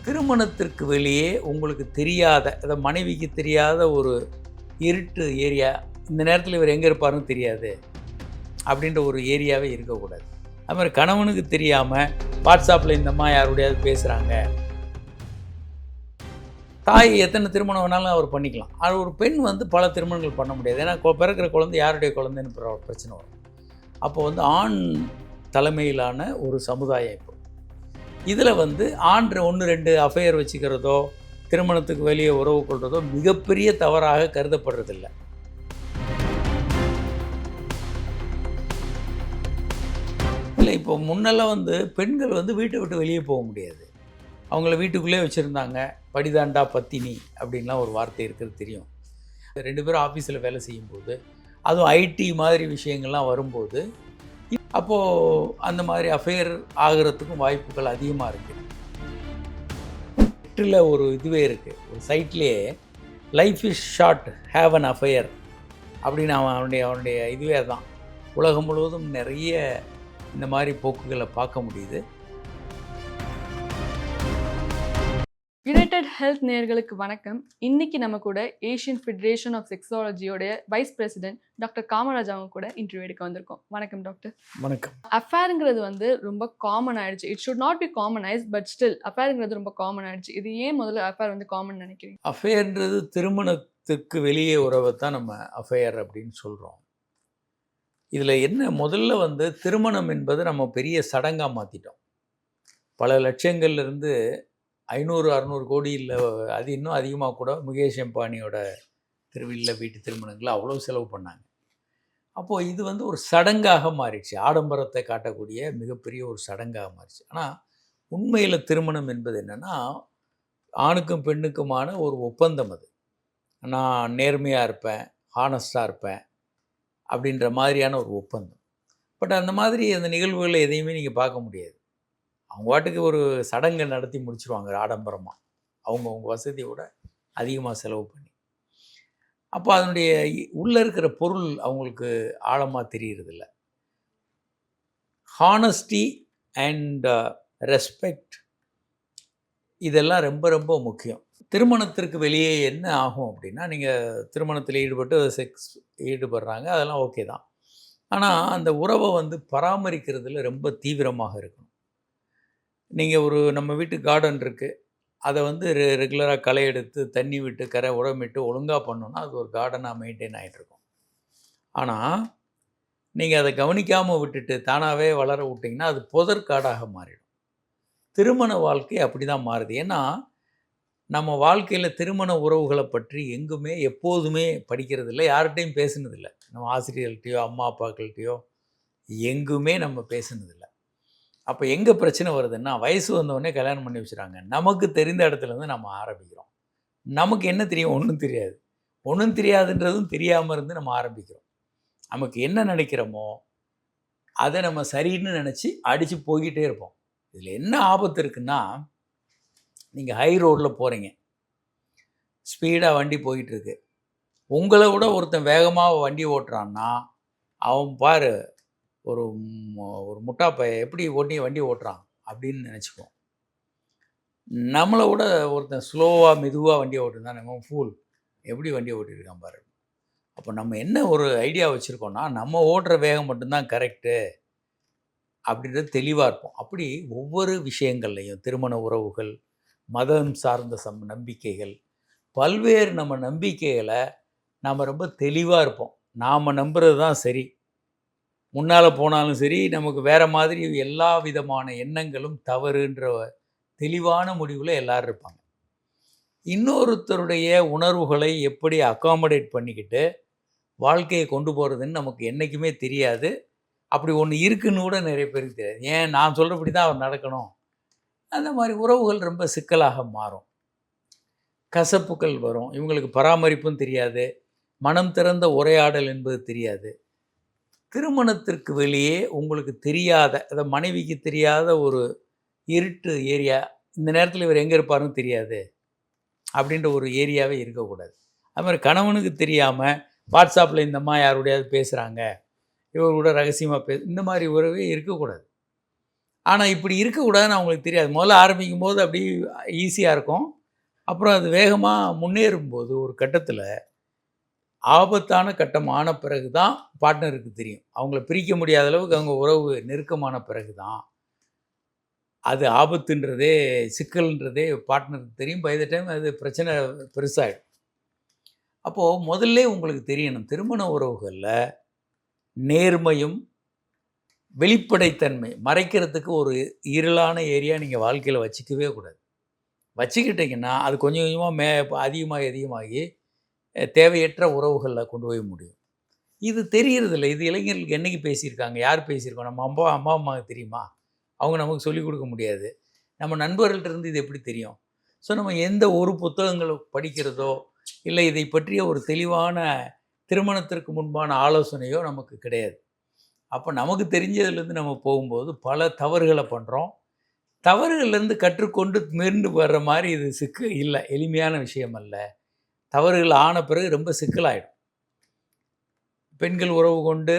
திருமணத்திற்கு வெளியே உங்களுக்கு தெரியாத, அதாவது மனைவிக்கு தெரியாத ஒரு இருட்டு ஏரியா, இந்த நேரத்தில் இவர் எங்கே இருப்பாருன்னு தெரியாது அப்படின்ற ஒரு ஏரியாவே இருக்கக்கூடாது. அது மாதிரி கணவனுக்கு தெரியாமல் வாட்ஸ்அப்பில் இந்த அம்மா யாருடையாவது பேசுகிறாங்க. தாய் எத்தனை திருமணம் வேணாலும் அவர் பண்ணிக்கலாம். அது ஒரு பெண் பல திருமணங்கள் பண்ண முடியாது. ஏன்னா பிறக்கிற குழந்தை யாருடைய குழந்தைன்னு பிரச்சனை வரும். அப்போ ஆண் தலைமையிலான ஒரு சமுதாயம் இப்போ இதில் ஆண் 1-2 அஃபையர் வச்சுக்கிறதோ, திருமணத்துக்கு வெளியே உறவு கொள்றதோ மிகப்பெரிய தவறாக கருதப்படுறதில்லை. இல்லை, இப்போ முன்னெல்லாம் பெண்கள் வீட்டை விட்டு வெளியே போக முடியாது. அவங்கள வீட்டுக்குள்ளே வச்சுருந்தாங்க. படிதாண்டா பத்தினி அப்படின்லாம் ஒரு வார்த்தை இருக்கிறது தெரியும். 2 பேரும் ஆஃபீஸில் வேலை செய்யும்போது, அதுவும் ஐடி மாதிரி விஷயங்கள்லாம் வரும்போது, அப்போது அந்த மாதிரி அஃபையர் ஆகிறதுக்கும் வாய்ப்புகள் அதிகமாக இருக்குது. நெட்டில் ஒரு இதுவே இருக்குது, ஒரு சைட்லேயே life is short, have an affair அப்படின்னு அவனுடைய இதுவே தான். உலகம் முழுவதும் நிறைய இந்த மாதிரி போக்குகளை பார்க்க முடியுது. யுனைடெட் ஹெல்த் நேயர்களுக்கு வணக்கம். இன்னைக்கு நம்ம கூட ஏஷியன் ஃபெடரேஷன் ஆஃப் செக்ஸாலஜியோடைய வைஸ் பிரசிடென்ட் டாக்டர் காமராஜ் அவங்க கூட இன்டர்வியூ எடுக்க வந்திருக்கோம். வணக்கம் டாக்டர். வணக்கம். அஃபேருங்கிறது ரொம்ப காமன் ஆயிடுச்சு. It should not be commonise, but still அஃபேருங்கிறது ரொம்ப காமன் ஆயிடுச்சு. இது ஏன் முதல்ல அஃபேர் காமன் நினைக்கிறீங்க? அஃபையர்ன்றது திருமணத்துக்கு வெளியே உறவை தான் நம்ம அஃபையர் அப்படின்னு சொல்கிறோம். இதில் என்ன, முதல்ல திருமணம் என்பது நம்ம பெரிய சடங்காக மாற்றிட்டோம். பல லட்சங்கள்லேருந்து 500-600 கோடி இல்லை, அது இன்னும் அதிகமாக கூட முகேஷ் அம்பானியோட திருவில்ல வீட்டு திருமணங்களை அவ்வளோ செலவு பண்ணாங்க. அப்போது இது ஒரு சடங்காக மாறிடுச்சு. ஆடம்பரத்தை காட்டக்கூடிய மிகப்பெரிய ஒரு சடங்காக மாறிடுச்சு. ஆனால் உண்மையில் திருமணம் என்பது என்னென்னா, ஆணுக்கும் பெண்ணுக்குமான ஒரு ஒப்பந்தம். அது நான் நேர்மையாக இருப்பேன், ஹானஸ்டாக இருப்பேன் அப்படின்ற மாதிரியான ஒரு ஒப்பந்தம். பட் அந்த மாதிரி அந்த நிகழ்வுகளை எதையுமே நீங்கள் பார்க்க முடியாது. அவங்க வாட்டுக்கு ஒரு சடங்கை நடத்தி முடிச்சுருவாங்க ஆடம்பரமாக, அவங்கவுங்க வசதியோட அதிகமாக செலவு பண்ணி. அப்போ அதனுடைய உள்ளே இருக்கிற பொருள் அவங்களுக்கு ஆழமாக தெரியறதில்ல. ஹானஸ்டி அண்ட் ரெஸ்பெக்ட் இதெல்லாம் ரொம்ப ரொம்ப முக்கியம். திருமணத்திற்கு வெளியே என்ன ஆகும் அப்படின்னா, நீங்கள் திருமணத்தில் ஈடுபட்டு செக்ஸ் ஈடுபடுறாங்க, அதெல்லாம் ஓகே தான். ஆனால் அந்த உறவை பராமரிக்கிறதுல ரொம்ப தீவிரமாக இருக்கணும். நீங்கள் நம்ம வீட்டு கார்டன் இருக்குது, அதை ரெகுலராக களை எடுத்து தண்ணி விட்டு கரை உரமிட்டு ஒழுங்காக பண்ணோன்னா அது ஒரு கார்டனாக மெயின்டைன் ஆகிட்டுருக்கும். ஆனால் நீங்கள் அதை கவனிக்காமல் விட்டுட்டு தானாகவே வளர விட்டிங்கன்னா அது புதற்காடாக மாறிடும். திருமண வாழ்க்கை அப்படி தான் மாறுது. ஏன்னா நம்ம வாழ்க்கையில் திருமண உறவுகளை பற்றி எங்குமே எப்போதுமே படிக்கிறதில்ல, யார்கிட்டையும் பேசுனதில்லை. நம்ம ஆசிரியர்கள்ட்டையோ அம்மா அப்பாக்கள்கிட்டையோ எங்குமே நம்ம பேசுனதில்லை. அப்போ எங்கே பிரச்சனை வருதுன்னா, வயசு வந்தவொடனே கல்யாணம் பண்ணி வச்சுறாங்க. நமக்கு தெரிந்த இடத்துலேருந்து நம்ம ஆரம்பிக்கிறோம். நமக்கு என்ன தெரியும்? ஒன்றும் தெரியாது. ஒன்றும் தெரியாதுன்றதும் தெரியாமல் இருந்து நம்ம ஆரம்பிக்கிறோம். நமக்கு என்ன நினைக்கிறோமோ அதை நம்ம சரின்னு நினச்சி அடித்து போய்கிட்டே இருப்போம். இதில் என்ன ஆபத்து இருக்குன்னா, நீங்கள் ஹை ரோடில் போகிறீங்க, ஸ்பீடாக வண்டி போயிட்டுருக்கு, உங்களை விட ஒருத்தன் வேகமாக வண்டி ஓட்டுறான்னா அவன் பாரு ஒரு முட்டாப்பைய எப்படி வண்டி ஓட்டுறான் அப்படின்னு நினச்சிக்குவோம். நம்மளை விட ஒருத்தன் ஸ்லோவாக மெதுவாக வண்டி ஓட்டுருந்தான் நம்ம ஃபூல் எப்படி வண்டி ஓட்டிருக்கான் பாரு. அப்போ நம்ம என்ன ஒரு ஐடியா வச்சுருக்கோன்னா, நம்ம ஓட்டுற வேகம் மட்டும்தான் கரெக்டு அப்படின்றது தெளிவாக இருப்போம். அப்படி ஒவ்வொரு விஷயங்கள்லையும் திருமண உறவுகள், மதம் சார்ந்த நம்பிக்கைகள், பல்வேறு நம்ம நம்பிக்கைகளை நாம் ரொம்ப தெளிவாக இருப்போம். நாம் நம்புறது தான் சரி, முன்னால் போனாலும் சரி, நமக்கு வேறு மாதிரி எல்லா விதமான எண்ணங்களும் தவறுன்ற தெளிவான முடிவில் எல்லோரும் இருப்பாங்க. இன்னொருத்தருடைய உணர்வுகளை எப்படி அக்காமடேட் பண்ணிக்கிட்டு வாழ்க்கையை கொண்டு போகிறதுன்னு நமக்கு என்றைக்குமே தெரியாது. அப்படி ஒன்று இருக்குன்னு கூட நிறைய பேருக்கு தெரியாது. ஏன் நான் சொல்கிறபடி தான் அவர் நடக்கணும். அந்த மாதிரி உறவுகள் ரொம்ப சிக்கலாக மாறும், கசப்புக்கள் வரும். இவங்களுக்கு பராமரிப்பும் தெரியாது, மனம் திறந்த உரையாடல் என்பது தெரியாது. திருமணத்திற்கு வெளியே உங்களுக்கு தெரியாத, அதாவது மனைவிக்கு தெரியாத ஒரு இருட்டு ஏரியா, இந்த நேரத்தில் இவர் எங்கே இருப்பாருன்னு தெரியாது அப்படின்ற ஒரு ஏரியாவே இருக்கக்கூடாது. அது மாதிரி கணவனுக்கு தெரியாமல் வாட்ஸ்அப்பில் இந்த அம்மா யாருடையாவது பேசுகிறாங்க, இவர் கூட ரகசியமாக இந்த மாதிரி உறவே இருக்கக்கூடாது. ஆனால் இப்படி இருக்கக்கூடாதுன்னு அவங்களுக்கு தெரியாது. முதல்ல ஆரம்பிக்கும் போது அப்படி ஈஸியாக இருக்கும். அப்புறம் அது வேகமாக முன்னேறும்போது ஒரு கட்டத்தில் ஆபத்தான கட்டம் ஆன பிறகு தான் பார்ட்னருக்கு தெரியும். அவங்கள பிரிக்க முடியாத அளவுக்கு அவங்க உறவு நெருக்கமான பிறகு தான் அது ஆபத்துன்றதே, சிக்கல்ன்றதே பார்ட்னருக்கு தெரியும். பை த டைம் அது பிரச்சனை பெருசாயிடும். அப்போது முதல்லே உங்களுக்கு தெரியணும், திருமண உறவுகளில் நேர்மையும் வெளிப்படைத்தன்மை மறைக்கிறதுக்கு ஒரு இருளான ஏரியா நீங்கள் வாழ்க்கையில் வச்சுக்கவே கூடாது. வச்சுக்கிட்டிங்கன்னா அது கொஞ்சம் கொஞ்சமாக அதிகமாகி தேவையற்ற உறவுகளில் கொண்டு போய் முடியும். இது தெரியறதில்ல. இது இளைஞர்களுக்கு என்னைக்கு பேசியிருக்காங்க? யார் பேசியிருக்கோம்? நம்ம அம்மாவுக்கு தெரியுமா? அவங்க நமக்கு சொல்லிக் கொடுக்க முடியாது. நம்ம நண்பர்கள்ட்ட இருந்து இது எப்படி தெரியும்? ஸோ நம்ம எந்த ஒரு புத்தகங்கள் படிக்கிறதோ, இல்லை இதை பற்றிய ஒரு தெளிவான திருமணத்திற்கு முன்பான ஆலோசனையோ நமக்கு கிடையாது. அப்போ நமக்கு தெரிஞ்சதுலேருந்து நம்ம போகும்போது பல தவறுகளை பண்ணுறோம். தவறுகள்லேருந்து கற்றுக்கொண்டு மீண்டு வர்ற மாதிரி இது இல்லை, எளிமையான விஷயம் அல்ல. தவறுகள் ஆன பிறகு ரொம்ப சிக்கலாயிடும். பெண்கள் உறவு கொண்டு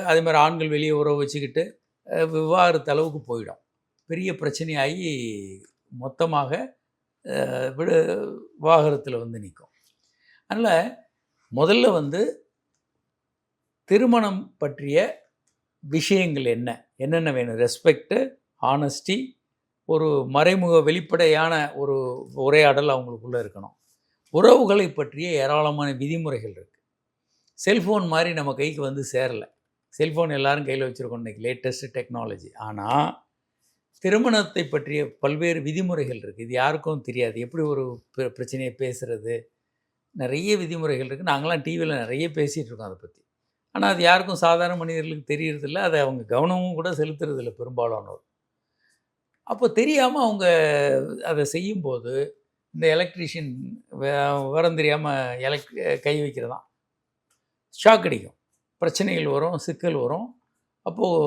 அதே மாதிரி ஆண்கள் வெளியே உறவு வச்சுக்கிட்டு விவாகரத்து அளவுக்கு போயிடும். பெரிய பிரச்சனையாகி மொத்தமாக விவாகரத்தில் வந்து நிற்கும். அதனால் முதல்ல திருமணம் பற்றிய விஷயங்கள் என்னென்ன வேணும்? ரெஸ்பெக்டு, ஆனஸ்டி, ஒரு மறைமுக வெளிப்படையான ஒரு உரையாடல் அவங்களுக்குள்ளே இருக்கணும். உறவுகளை பற்றிய ஏராளமான விதிமுறைகள் இருக்குது. செல்ஃபோன் மாதிரி நம்ம கைக்கு வந்து சேரலை. செல்ஃபோன் எல்லோரும் கையில் வச்சுருக்கோம் இன்றைக்கி, லேட்டஸ்ட்டு டெக்னாலஜி. ஆனால் திருமணத்தை பற்றிய பல்வேறு விதிமுறைகள் இருக்குது. இது யாருக்கும் தெரியாது. எப்படி ஒரு பிரச்சனையை பேசுகிறது, நிறைய விதிமுறைகள் இருக்குது. நாங்களாம் டிவியில் நிறைய பேசிகிட்டு இருக்கோம் அதை பற்றி. ஆனால் அது யாருக்கும் சாதாரண மனிதர்களுக்கு தெரியறதில்ல. அதை அவங்க கவனமும் கூட செலுத்துறதில்ல பெரும்பாலானோர். அப்போ தெரியாமல் அவங்க அதை செய்யும்போது இந்த எலக்ட்ரீஷியன் விவரம் தெரியாமல் கை வைக்கிறதான் ஷாக் அடிக்கும். பிரச்சனைகள் வரும், சிக்கல் வரும். அப்போது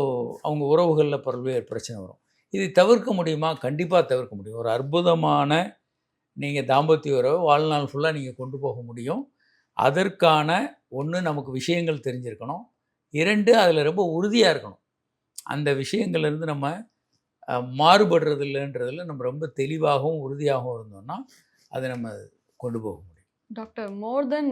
அவங்க உறவுகளில் பல்வேறு பிரச்சனை வரும். இதை தவிர்க்க முடியுமா? கண்டிப்பாக தவிர்க்க முடியும். ஒரு அற்புதமான நீங்கள் தாம்பத்திய உறவை வாழ்நாள் ஃபுல்லாக நீங்கள் கொண்டு போக முடியும். அதற்கான ஒன்று, நமக்கு விஷயங்கள் தெரிஞ்சிருக்கணும். 2, அதில் ரொம்ப உறுதியாக இருக்கணும். அந்த விஷயங்கள்லேருந்து நம்ம மாறுபடுறது இல்லைன்றதில் நம்ம ரொம்ப தெளிவாகவும் உறுதியாகவும் இருந்தோம்னா அதை நம்ம கொண்டு போக முடியும். டாக்டர், மோர் தென்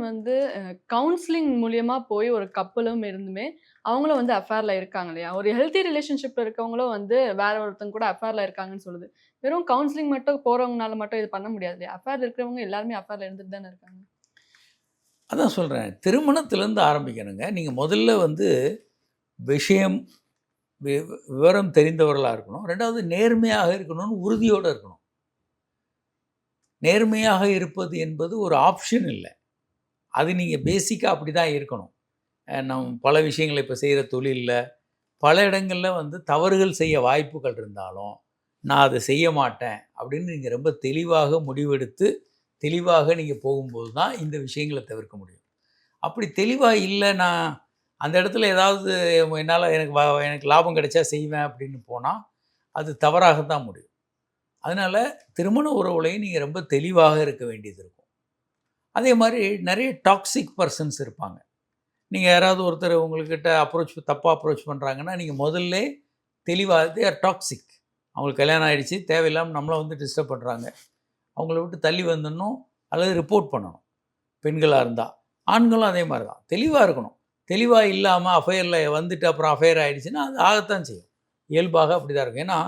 கவுன்சிலிங் மூலியமா போய் ஒரு கப்பலும் இருந்துமே அவங்களும் அஃபேரில் இருக்காங்க இல்லையா? ஒரு ஹெல்த்தி ரிலேஷன்ஷிப் இருக்கவங்களும் வேற ஒருத்தங்க கூட அஃபேரில் இருக்காங்கன்னு சொல்லுது. வெறும் கவுன்சிலிங் மட்டும் போகிறவங்கனால மட்டும் இது பண்ண முடியாது இல்லையா? அஃபேர் இருக்கிறவங்க எல்லாருமே அஃபேரில் இருந்துட்டு தானே இருக்காங்க. அதான் சொல்கிறேன், திருமணத்திலேருந்து ஆரம்பிக்கணுங்க. நீங்கள் முதல்ல விஷயம் விவரம் தெரிந்தவர்களாக இருக்கணும். 2வது நேர்மையாக இருக்கணும்னு உறுதியோடு இருக்கணும். நேர்மையாக இருப்பது என்பது ஒரு ஆப்ஷன் இல்லை. அது நீங்கள் பேசிக்காக அப்படி தான் இருக்கணும். பல விஷயங்களை இப்போ செய்கிற தொழிலில் பல இடங்களில் தவறுகள் செய்ய வாய்ப்புகள் இருந்தாலும் நான் அதை செய்ய மாட்டேன் அப்படின்னு நீங்கள் ரொம்ப தெளிவாக முடிவெடுத்து தெளிவாக நீங்கள் போகும்போது தான் இந்த விஷயங்களை தவிர்க்க முடியும். அப்படி தெளிவாக இல்லை, நான் அந்த இடத்துல ஏதாவது என்னால் எனக்கு லாபம் கிடைச்சா செய்வேன் அப்படின்னு போனால் அது தவறாகத்தான் முடியும். அதனால் திருமண உறவுலையும் நீங்கள் ரொம்ப தெளிவாக இருக்க வேண்டியது இருக்கும். அதே மாதிரி நிறைய டாக்ஸிக் பர்சன்ஸ் இருப்பாங்க. நீங்கள் யாராவது ஒருத்தர் உங்கள்கிட்ட தப்பாக அப்ரோச் பண்ணுறாங்கன்னா நீங்கள் முதல்ல தெளிவாக, தே ஆர் டாக்ஸிக். அவங்களுக்கு கல்யாணம் ஆகிடுச்சு, தேவையில்லாமல் நம்மளை டிஸ்டர்ப் பண்ணுறாங்க, அவங்கள விட்டு தள்ளி வந்துடணும் அல்லது ரிப்போர்ட் பண்ணணும். பெண்களாக இருந்தால், ஆண்களும் அதே மாதிரி தான் தெளிவாக இருக்கணும். தெளிவாக இல்லாமல் அஃபையரில் வந்துட்டு அப்புறம் அஃபையர் ஆகிடுச்சுன்னா அது ஆகத்தான் செய்யும். இயல்பாக அப்படி தான் இருக்கும். ஏன்னா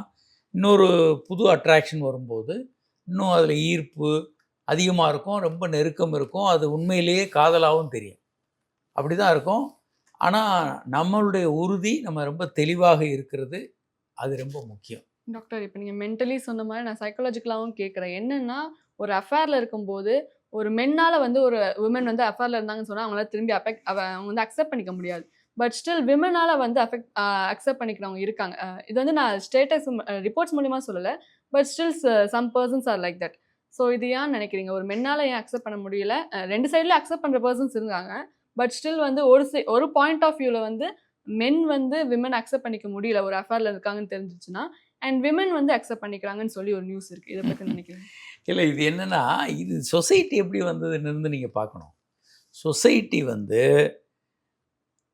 இன்னொரு புது அட்ராக்ஷன் வரும்போது இன்னும் அதில் ஈர்ப்பு அதிகமாக இருக்கும், ரொம்ப நெருக்கம் இருக்கும். அது உண்மையிலேயே காதலாகவும் தெரியும். அப்படி தான் இருக்கும். ஆனால் நம்மளுடைய உறுதி நம்ம ரொம்ப தெளிவாக இருக்கிறது, அது ரொம்ப முக்கியம். டாக்டர், இப்போ நீங்கள் மென்டலி சொன்ன மாதிரி நான் சைக்காலஜிக்கலாகவும் கேட்குறேன். என்னென்னா, ஒரு அஃபேரில் இருக்கும்போது ஒரு மென்னால் ஒரு விமன் அஃபேரில் இருந்தாங்கன்னு சொன்னால் அவங்களால திரும்பி அவங்க அக்செப்ட் பண்ணிக்க முடியாது. பட் ஸ்டில் விமனால் அக்செப்ட் பண்ணிக்கிறவங்க இருக்காங்க. இது நான் ஸ்டேட்டஸ் ரிப்போர்ட்ஸ் மூலிமா சொல்லலை. But still some persons are like that. So இது ஏன் நினைக்கிறீங்க? ஒரு மென்னால் ஏன் அக்செப்ட் பண்ண முடியல? 2 சைட்லேயும் அக்செப்ட் பண்ணுற பர்சன்ஸ் இருக்காங்க. பட் ஸ்டில் ஒரு பாயிண்ட் ஆஃப் வியூவில் மென் விமன் அக்செப்ட் பண்ணிக்க முடியல ஒரு அஃபேரில் இருக்காங்கன்னு தெரிஞ்சிச்சுன்னா, அண்ட் விமன் அக்செப்ட் பண்ணிக்கிறாங்கன்னு சொல்லி ஒரு நியூஸ் இருக்குது. இதை பற்றி நினைக்கிறேன். இல்லை, இது என்னென்னா, இது சொசைட்டி எப்படி வந்ததுன்னு நீங்கள் பார்க்கணும். சொசைட்டி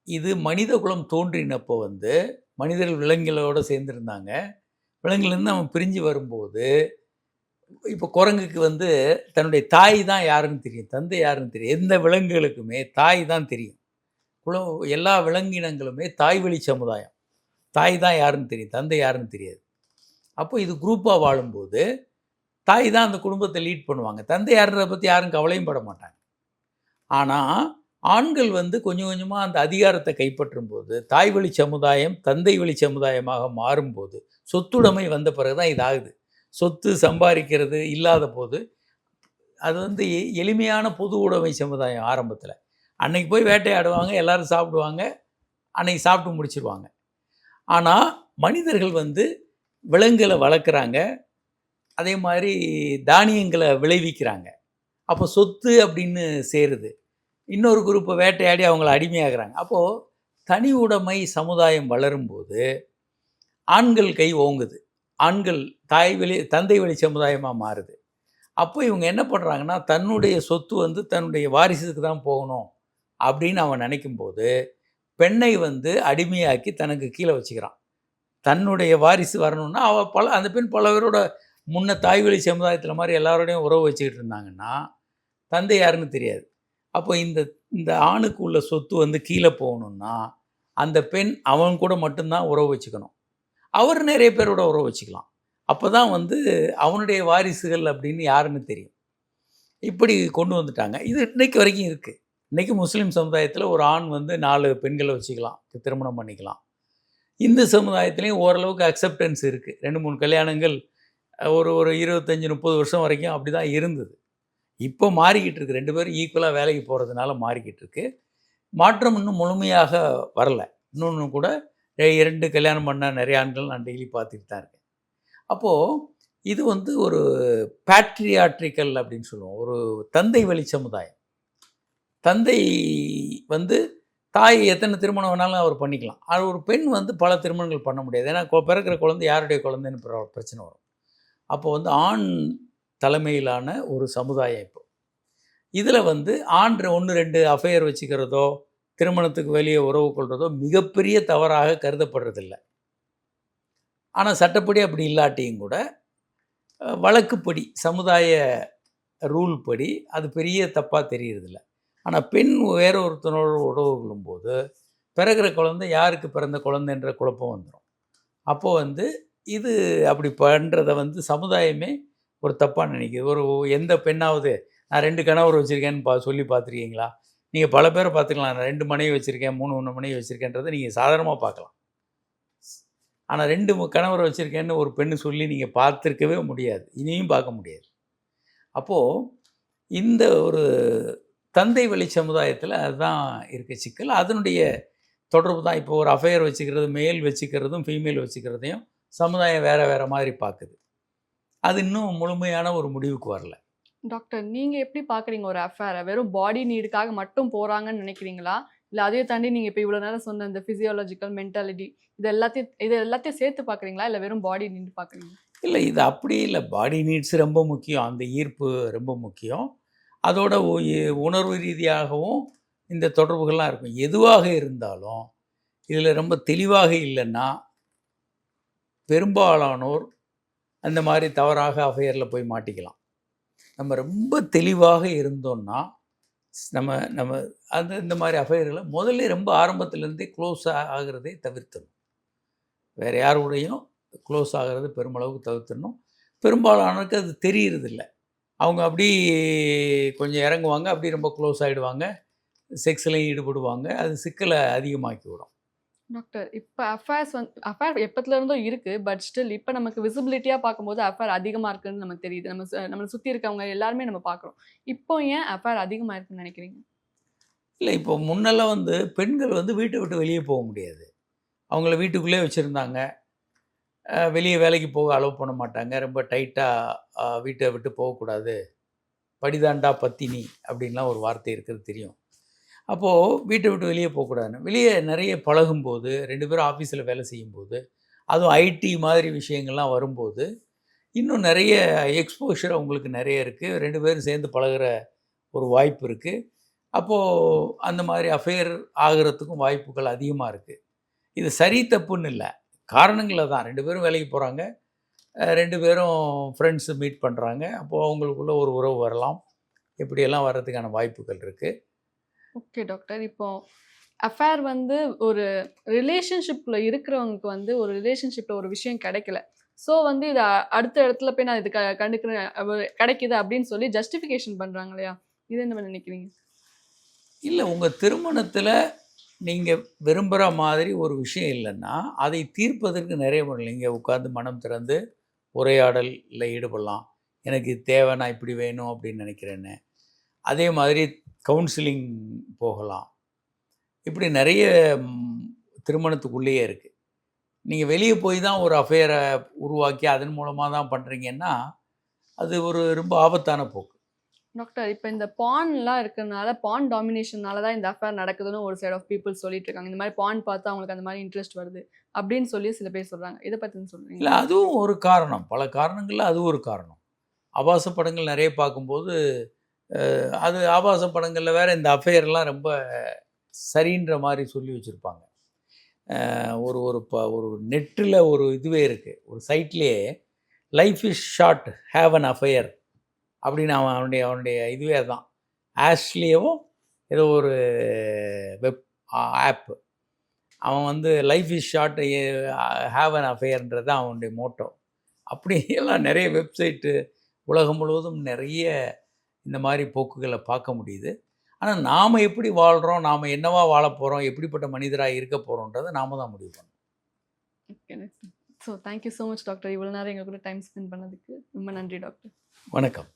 இது மனித குலம் தோன்றினப்போ மனிதர்கள் விலங்குகளோடு சேர்ந்துருந்தாங்க. விலங்குலேருந்து அவன் பிரிஞ்சு வரும்போது, இப்போ குரங்குக்கு வந்து தன்னுடைய தாய் தான் யாருன்னு தெரியும், தந்தை யாருன்னு தெரியும். எந்த விலங்குகளுக்குமே தாய் தான் தெரியும். எல்லா விலங்கினங்களுமே தாய் வழி சமுதாயம். தாய் தான் யாருன்னு தெரியும், தந்தை யாருன்னு தெரியாது. அப்போ இது குரூப்பாக வாழும்போது தாய் தான் அந்த குடும்பத்தை லீட் பண்ணுவாங்க. தந்தை யாருன்றத பற்றி யாரும் கவலையும் பட மாட்டாங்க. ஆனால் ஆண்கள் வந்து கொஞ்சம் கொஞ்சமாக அந்த அதிகாரத்தை கைப்பற்றும்போது, தாய் வழி சமுதாயம் தந்தை வழி சமுதாயமாக மாறும்போது, சொத்துடைமை வந்த பிறகு தான் இது ஆகுது. சொத்து சம்பாதிக்கிறது இல்லாத போது அது வந்து எளிமையான பொது உடைமை சமுதாயம் ஆரம்பத்தில். அன்னைக்கு போய் வேட்டையாடுவாங்க, எல்லாரும் சாப்பிடுவாங்க, அன்னைக்கு சாப்பிட்டு முடிச்சிருவாங்க. ஆனால் மனிதர்கள் வந்து விலங்குகளை வளர்க்குறாங்க, அதே மாதிரி தானியங்களை விளைவிக்கிறாங்க. அப்போ சொத்து அப்படின்னு சேருது. இன்னொரு குரூப்பை வேட்டையாடி அவங்கள அடிமையாகிறாங்க. அப்போது தனி உடைமை சமுதாயம் வளரும்போது ஆண்கள் கை ஓங்குது. ஆண்கள் தந்தை வழி சமுதாயமாக மாறுது. அப்போ இவங்க என்ன பண்ணுறாங்கன்னா, தன்னுடைய சொத்து வந்து தன்னுடைய வாரிசுக்கு தான் போகணும் அப்படின்னு அவன் நினைக்கும்போது, பெண்ணை வந்து அடிமையாக்கி தனக்கு கீழே வச்சுக்கிறான். தன்னுடைய வாரிசு வரணும்னா அந்த பெண் பல பேரோட முன்ன தாய் வழி சமுதாயத்தில் மாதிரி எல்லாரோடையும் உறவு வச்சுக்கிட்டு இருந்தாங்கன்னா, தந்தை யாருன்னு தெரியாது. அப்போ இந்த ஆணுக்கு உள்ள சொத்து வந்து கீழே போகணுன்னா, அந்த பெண் அவன் கூட மட்டும்தான் உறவு வச்சுக்கணும். அவர் நிறைய பேரோட உறவு வச்சுக்கலாம். அப்போ தான் வந்து அவனுடைய வாரிசுகள் அப்படின்னு யாருன்னு தெரியும். இப்படி கொண்டு வந்துட்டாங்க. இது இன்னைக்கு வரைக்கும் இருக்குது. இன்றைக்கி முஸ்லீம் சமுதாயத்தில் ஒரு ஆண் வந்து 4 பெண்களை வச்சுக்கலாம், திருமணம் பண்ணிக்கலாம். இந்து சமுதாயத்துலேயும் ஓரளவுக்கு அக்செப்டன்ஸ் இருக்குது. 2-3 கல்யாணங்கள் ஒரு 25-30 வருஷம் வரைக்கும் அப்படி தான் இருந்தது. இப்போ மாறிக்கிட்டு இருக்கு. 2 பேரும் ஈக்குவலாக வேலைக்கு போகிறதுனால மாறிக்கிட்டு இருக்கு. மாற்றம் இன்னும் முழுமையாக வரல. இன்னொன்று கூட 2 கல்யாணம் பண்ண நிறைய ஆண்கள் நான் டெய்லி பார்த்துட்டு தான் இருக்கேன். அப்போது இது வந்து ஒரு பேட்ரியாட்ரிக்கல் அப்படின்னு சொல்லுவோம். ஒரு தந்தை வழி சமுதாயம். தந்தை வந்து தாய் எத்தனை திருமணம் வேணாலும் அவர் பண்ணிக்கலாம். அது ஒரு பெண் வந்து பல திருமணங்கள் பண்ண முடியாது. ஏன்னா பிறக்கிற குழந்தை யாருடைய குழந்தைன்னு பிரச்சனை வரும். அப்போ வந்து ஆண் தலைமையிலான ஒரு சமுதாயம் இப்போ. இதில் வந்து ஆண் 1-2 அஃபையர் வச்சுக்கிறதோ, திருமணத்துக்கு வெளியே உறவு கொள்கிறதோ மிகப்பெரிய தவறாக கருதப்படுறதில்லை. ஆனால் சட்டப்படி அப்படி இல்லாட்டியும் கூட வழக்குப்படி சமுதாய ரூல் படி அது பெரிய தப்பாக தெரியறதில்ல. ஆனால் பெண் வேற ஒருத்தனோட உறவு கொள்ளும்போது பிறகுற குழந்தை யாருக்கு பிறந்த குழந்தைன்ற குழப்பம் வந்துடும். அப்போது வந்து இது அப்படி பண்ணுறதை வந்து சமுதாயமே ஒரு தப்பாக நினைக்கிது. எந்த பெண்ணாவது நான் 2 கணவர் வச்சுருக்கேன்னு சொல்லி பார்த்துருக்கீங்களா? நீங்கள் பல பேரை பார்த்துக்கலாம். நான் 2 மனைவி வச்சுருக்கேன், 3 மனைவி வச்சுருக்கேன்றதை நீங்கள் சாதாரணமாக பார்க்கலாம். ஆனால் 2 கணவர் வச்சுருக்கேன்னு ஒரு பெண்ணு சொல்லி நீங்கள் பார்த்துருக்கவே முடியாது, இனியும் பார்க்க முடியாது. அப்போது இந்த ஒரு தந்தை வழி சமுதாயத்தில் அதுதான் இருக்க சிக்கல். அதனுடைய தொடர்பு தான் இப்போ ஒரு அஃபையர் வச்சுக்கிறது, மேல் வச்சுக்கிறதும் ஃபீமேல் வச்சுக்கிறதையும் சமுதாயம் வேறு மாதிரி பார்க்குது. அது இன்னும் முழுமையான ஒரு முடிவுக்கு வரல. டாக்டர், நீங்கள் எப்படி பார்க்குறீங்க ஒரு அஃபேரை? வெறும் பாடி நீடுக்காக மட்டும் போகிறாங்கன்னு நினைக்கிறீங்களா? இல்லை அதையும் தாண்டி நீங்கள் இப்போ இவ்வளோ நேரம் சொன்ன இந்த ஃபிசியாலஜிக்கல் மென்டாலிட்டி இது எல்லாத்தையும் சேர்த்து பார்க்குறீங்களா, இல்லை வெறும் பாடி நீடு பார்க்குறீங்களா? இல்லை, இது அப்படி இல்லை. பாடி நீட்ஸ் ரொம்ப முக்கியம், அந்த ஈர்ப்பு ரொம்ப முக்கியம். அதோட உணர்வு ரீதியாகவும் இந்த தொடர்புகள்லாம் இருக்கும். எதுவாக இருந்தாலும் இதில் ரொம்ப தெளிவாக இல்லைன்னா பெரும்பாலானோர் அந்த மாதிரி தவறாக அஃபையரில் போய் மாட்டிக்கலாம். நம்ம ரொம்ப தெளிவாக இருந்தோம்னா நம்ம இந்த மாதிரி அஃபையர்களை முதல்ல ரொம்ப ஆரம்பத்துலேருந்தே க்ளோஸ் ஆகிறதே தவிர்த்தணும். வேறு யாரோடையும் க்ளோஸ் ஆகிறது பெருமளவுக்கு தவிர்த்தணும். பெரும்பாலானோருக்கு அது தெரியறதில்ல. அவங்க அப்படி கொஞ்சம் இறங்குவாங்க, அப்படி ரொம்ப க்ளோஸ் ஆகிடுவாங்க, செக்ஸ்லையும் ஈடுபடுவாங்க. அது சிக்கலை அதிகமாக்கி விடும். டாக்டர், இப்போ அஃபேர் எப்பத்துலேருந்தோ இருக்குது, பட் ஸ்டில் இப்போ நமக்கு விசிபிலிட்டியாக பார்க்கும்போது அஃபேர் அதிகமாக இருக்குதுன்னு நமக்கு தெரியுது. நம்மளை சுற்றி இருக்கவங்க எல்லாருமே நம்ம பார்க்குறோம். இப்போ ஏன் அஃபேர் அதிகமாக இருக்குன்னு நினைக்கிறீங்க? இல்லை, இப்போ முன்னெல்லாம் வந்து பெண்கள் வந்து வீட்டை விட்டு வெளியே போக முடியாது. அவங்கள வீட்டுக்குள்ளே வச்சுருந்தாங்க. வெளியே வேலைக்கு போக அலோவ் பண்ண மாட்டாங்க. ரொம்ப டைட்டாக வீட்டை விட்டு போகக்கூடாது, படிதாண்டா பத்தினி அப்படின்லாம் ஒரு வார்த்தை இருக்கிறது தெரியும். அப்போது வீட்டை விட்டு வெளியே போகக்கூடாதுன்னு வெளியே நிறைய பழகும்போது, 2 பேரும் ஆஃபீஸில் வேலை செய்யும்போது, அதுவும் ஐடி மாதிரி விஷயங்கள்லாம் வரும்போது இன்னும் நிறைய எக்ஸ்போஷர் அவங்களுக்கு நிறைய இருக்குது. 2 பேரும் சேர்ந்து பழகுற ஒரு வாய்ப்பு இருக்குது. அப்போது அந்த மாதிரி அஃபேர் ஆகிறதுக்கும் வாய்ப்புகள் அதிகமாக இருக்குது. இது சரி தப்புன்னு இல்லை, காரணங்களை தான். 2 பேரும் வேலைக்கு போகிறாங்க, 2 பேரும் ஃப்ரெண்ட்ஸு மீட் பண்ணுறாங்க. அப்போது அவங்களுக்குள்ள ஒரு உறவு வரலாம். இப்படியெல்லாம் வர்றதுக்கான வாய்ப்புகள் இருக்குது. Okay doctor. இப்போ அஃபேர் வந்து ஒரு ரிலேஷன்ஷிப்ல இருக்கிறவங்களுக்கு வந்து ஒரு ரிலேஷன்ஷிப்ல ஒரு விஷயம் கிடைக்கல. ஸோ வந்து இத அடுத்த இடத்துல போய் நான் இது கண்டுக்கிறேன் கிடைக்குது அப்படின்னு சொல்லி ஜஸ்டிஃபிகேஷன் பண்றாங்க இல்லையா? இது என்ன நினைக்கிறீங்க? இல்லை, உங்கள் திருமணத்தில் நீங்கள் விரும்புகிற மாதிரி ஒரு விஷயம் இல்லைன்னா அதை தீர்ப்பதற்கு நிறைய பண்ணலாம். நீங்கள் உட்காந்து மனம் திறந்து உரையாடலில் ஈடுபடலாம். எனக்கு இது தேவை, நான் இப்படி வேணும் அப்படின்னு நினைக்கிறேன்னு. அதே மாதிரி கவுன்சிலிங் போகலாம். இப்படி நிறைய திருமணத்துக்குள்ளேயே இருக்குது. நீங்கள் வெளியே போய் தான் ஒரு அஃபேரை உருவாக்கி அதன் மூலமாக தான் பண்ணுறீங்கன்னா அது ஒரு ரொம்ப ஆபத்தான போக்கு. டாக்டர் இப்போ இந்த பான்லாம் இருக்கிறதுனால பான் டாமினேஷனால தான் இந்த அஃபேர் நடக்குதுன்னு ஒரு சைட் ஆஃப் பீப்புள் சொல்லிட்டு இருக்காங்க. இந்த மாதிரி பான் பார்த்து அவங்களுக்கு அந்த மாதிரி இன்ட்ரெஸ்ட் வருது அப்படின்னு சொல்லி சில பேர் சொல்றாங்க. இதை பத்தி சொல்றீங்க? இல்லை, அதுவும் ஒரு காரணம். பல காரணங்களில் அதுவும் ஒரு காரணம். ஆபாச படங்கள் நிறைய பார்க்கும்போது அது ஆபாச படங்களில் வேற இந்த அஃபேர்லாம் ரொம்ப சரின்ற மாதிரி சொல்லி வச்சுருப்பாங்க. ஒரு ஒரு ஒரு நெட்டில் ஒரு இதுவே இருக்குது, ஒரு சைட்லேயே life is short, have an affair அப்படின்னு அவனுடைய அவனுடைய இதுவே தான். ஆஷ்லியவும் ஏதோ ஒரு வெப் ஆப்பு, அவன் வந்து life is short, have an அஃபையர்ன்றது தான் அவனுடைய மோட்டோ. அப்படியெல்லாம் நிறைய வெப்சைட்டு உலகம் முழுவதும் நிறைய இந்த மாதிரி போக்குகளை பார்க்க முடியுது. ஆனால் நாம் எப்படி வாழ்கிறோம், நாம் என்னவா வாழ போகிறோம், எப்படிப்பட்ட மனிதராக இருக்க போகிறோன்றதை நாம் தான் முடிவு பண்ணணும். Okay. So thank you so much doctor. இவ்வளோ நேரம் எங்க கூட டைம் ஸ்பெண்ட் பண்ணதுக்கு ரொம்ப நன்றி டாக்டர். வணக்கம்.